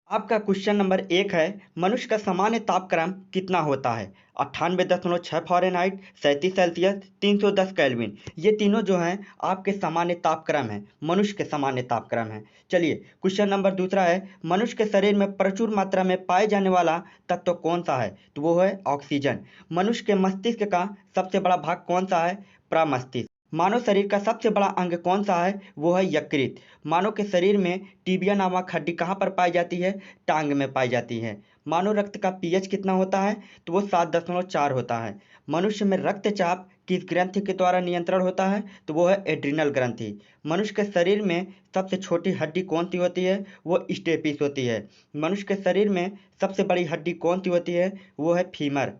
आपका question number 1 है, मनुष्य का सामान्य तापक्रम कितना होता है? 98.6 फ़ारेनहाइट, 37 सेल्सियस, 310 केल्विन। ये तीनों जो हैं आपके सामान्य तापक्रम हैं, मनुष्य के सामान्य तापक्रम हैं। चलिए, क्वेश्चन नंबर दूसरा है, मनुष्य के शरीर में प्रचुर मात्रा में पाए जाने वाला तत्व कौन सा है? तो वो है ऑक्सीजन। मनुष्य के मस्तिष्क का सबसे बड़ा भाग कौन सा है? प्रमस्तिष्क। मानव शरीर का सबसे बड़ा अंग कौन सा है? वो है यकृत। मानव के शरीर में टिबिया नामक हड्डी कहाँ पर पाई जाती है? टांग में पाई जाती है। मानव रक्त का पीएच कितना होता है? तो वो 7.4 होता है। मनुष्य में रक्तचाप किस ग्रंथि के द्वारा नियंत्रण होता है? तो वो है एड्रिनल ग्रंथि। मनुष्य के शरीर में सबसे छोटी हड्डी कौन सी होती है? वो स्टेपिस होती है। मनुष्य के शरीर में सबसे बड़ी हड्डी कौन सी होती है? वो है फीमर।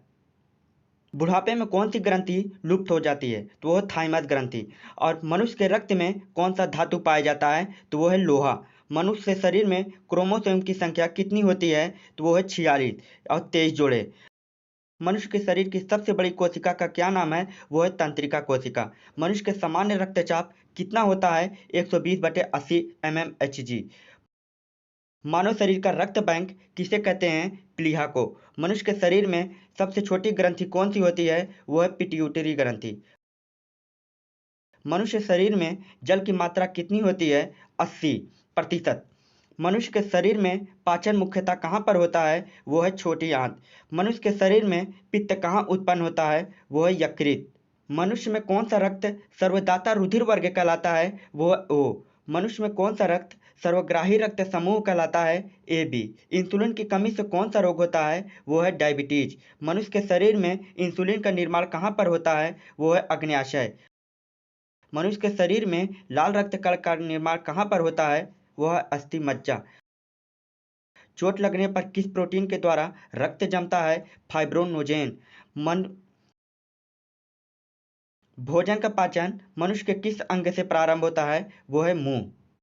बुढ़ापे में कौन सी ग्रंथि लुप्त हो जाती है? तो वो है थाइमस ग्रंथि। और मनुष्य के रक्त में कौन सा धातु पाया जाता है? तो वो है लोहा। मनुष्य के शरीर में क्रोमोसोम की संख्या कितनी होती है? तो वो है 46 और 23 जोड़े। मनुष्य के शरीर की सबसे बड़ी कोशिका का क्या नाम है? वो है तंत्रिका कोशिका। मनुष्य के सामान्य रक्तचाप कितना होता है? 120/80 mmHg। मानव शरीर का रक्त बैंक किसे कहते हैं? प्लीहा को। मनुष्य के शरीर में सबसे छोटी ग्रंथि कौन सी होती है? वो है पिट्यूटरी ग्रंथि। मनुष्य शरीर में जल की मात्रा कितनी होती है? 80%। मनुष्य के शरीर में पाचन मुख्यतः कहाँ पर होता है? वो है छोटी आंत। मनुष्य के शरीर में पित्त कहाँ उत्पन्न होता है? वो है यकृत। मनुष्य में कौन सा रक्त सर्वदाता रुधिर वर्ग कहलाता है? वो है ओ। मनुष्य में कौन सा रक्त सर्वग्राही रक्त समूह कहलाता है? A B. इंसुलिन की कमी से कौन सा रोग होता है? वो है डायबिटीज। मनुष्य के शरीर में इंसुलिन का निर्माण कहाँ पर होता है? वो है अग्न्याशय। मनुष्य के शरीर में लाल रक्त कण का निर्माण कहाँ पर होता है? वह अस्थि मज्जा। चोट लगने पर किस प्रोटीन के द्वारा रक्त जमता है? फाइब्रोनोजेन। मन भोजन का पाचन मनुष्य के किस अंग से प्रारंभ होता है? वो है मुंह।